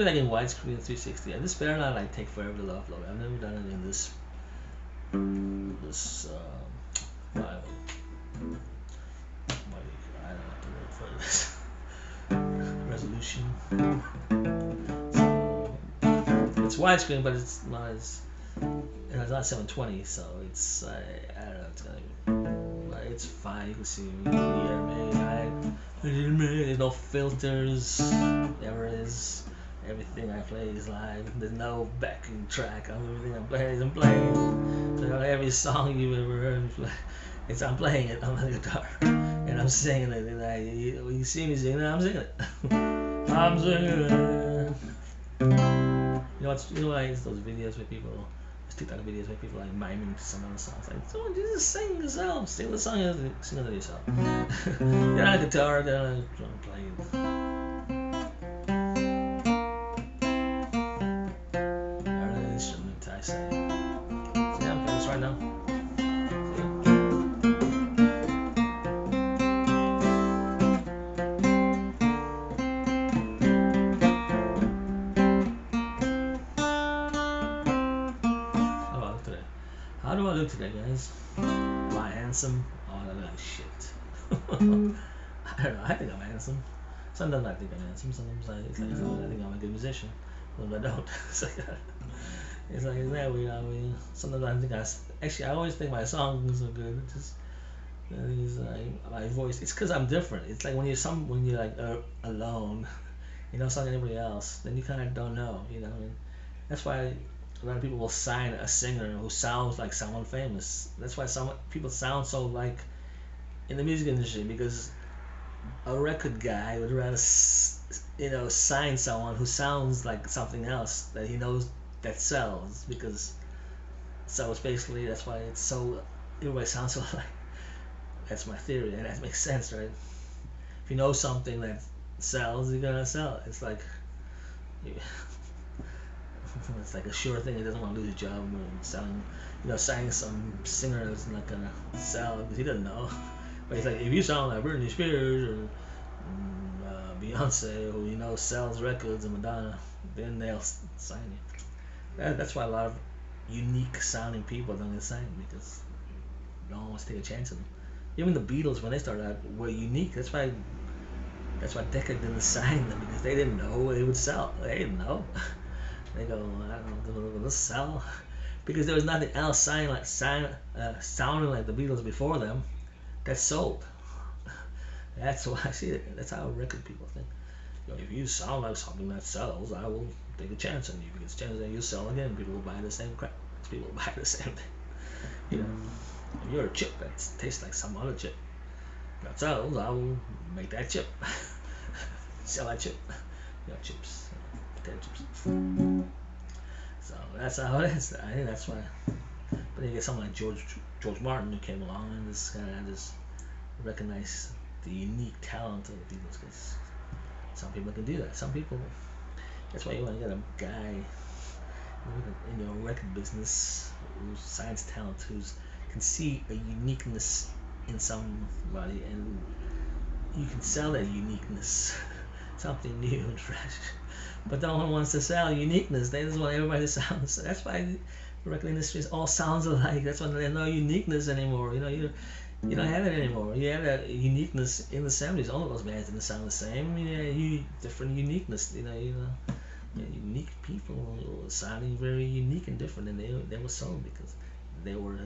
do it like in widescreen 360. And this better not like take forever to upload. I've never done it in this file. I don't know what the word for this. Resolution. So it's widescreen, but it's not as it's not 720, so it's I don't know. It's gonna it's fine. You can see there's no filters. Never is. Everything I play is live. There's no backing track on everything I'm playing. So every song you've ever heard, I'm playing it on the guitar and I'm singing it. And you see me singing it, I'm singing it. I'm singing it. You know like those videos where people, TikTok videos where people like miming to some other songs. Like, so just sing yourself, sing the song, sing it to yourself. You're on a guitar, they're playing it. I say. So yeah, I'm playing this right now. How do I look today, guys? Am I handsome? Oh, I look like shit. I don't know. I think I'm handsome. Sometimes I think I'm handsome. Sometimes I think I'm a good musician. Sometimes I don't. It's like that way. Sometimes I think actually I always think my songs are good. It's like my voice. It's because I'm different. It's like when you're like alone, you know, something anybody else, then you kind of don't know. You know, and that's why a lot of people will sign a singer who sounds like someone famous. That's why some people sound so like in the music industry, because a record guy would rather sign someone who sounds like something else that he knows that sells, because so it's basically that's why it's so everybody sounds so like. That's my theory, and that makes sense, right? If you know something that sells, you're gonna sell it. It's like it's like a sure thing. He doesn't want to lose his job selling, signing some singer that's not gonna sell because he doesn't know. But he's like, if you sound like Britney Spears or Beyonce, who sells records, and Madonna, then they'll sign you. That's why a lot of unique sounding people don't get signed, because no one wants to take a chance on them. Even the Beatles, when they started out, were unique. That's why Decca didn't sign them, because they didn't know it would sell. They didn't know. They go, I don't know, will this sell? Because there was nothing else sounding like the Beatles before them that sold. That's why I see it. That's how record people think. If you sound like something that sells, I will take a chance on you, because chance that you sell again, people will buy the same crap. People will buy the same thing. If you're a chip that tastes like some other chip that sells, I will make that chip. Sell that chip. Chips. Potato chips. So that's how it is. I think that's why. But you get someone like George Martin, who came along and just recognize the unique talent of the Beatles, because some people can do that. Some people. That's why you want to get a guy in your record business who signs talent, who can see a uniqueness in somebody, and you can sell that uniqueness, something new and fresh. But no one wants to sell uniqueness. They just want everybody to sound. So that's why the record industry all sounds alike. That's why there's no uniqueness anymore. You don't have it anymore. You have that uniqueness in the 70s. All of those bands didn't sound the same. Different uniqueness. Unique people sounding very unique and different, and they were sold because they were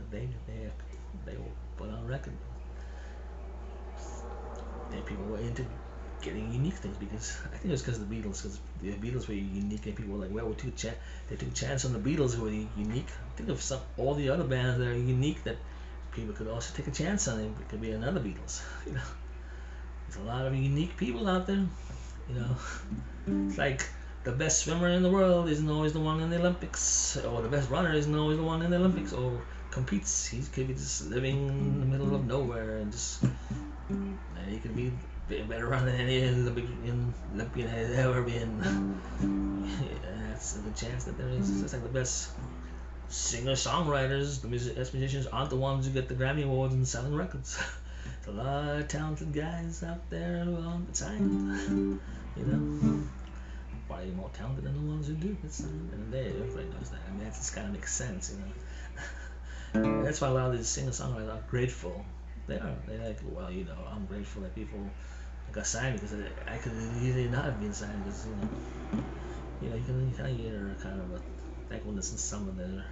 put on record. And people were into getting unique things, because I think it was because of the Beatles. Because the Beatles were unique, and people were like, well, they took a chance on the Beatles, who were unique. Think of all the other bands that are unique that people could also take a chance on. It could be another Beatles. There's a lot of unique people out there. It's like the best swimmer in the world isn't always the one in the Olympics, or the best runner isn't always the one in the Olympics, or competes. He could be just living in the middle of nowhere, and he could be a better runner than any Olympian has ever been. That's a good chance that there is. It's like the best singer-songwriters, the best musicians aren't the ones who get the Grammy Awards and selling records. There's a lot of talented guys out there who aren't signed. probably more talented than the ones who do get signed. And everybody knows that. I mean, that just kind of makes sense, you know. And that's why a lot of these singer-songwriters are grateful. They are. They're like, well, you know, I'm grateful that people got signed because I could easily not have been signed because, you can kind of hear kind of a thankfulness in some of their,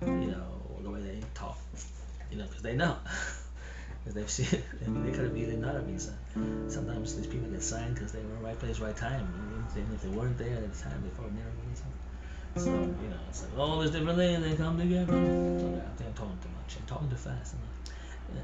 the way they talk, because they know. Because they've seen it, and they could have easily not have been signed. Sometimes these people get signed because they were in the right place, right time. And if they weren't there at the time, they probably never would have signed. So, it's like all these different things, they come together. So, I think I'm talking too much. I'm talking too fast. Yeah.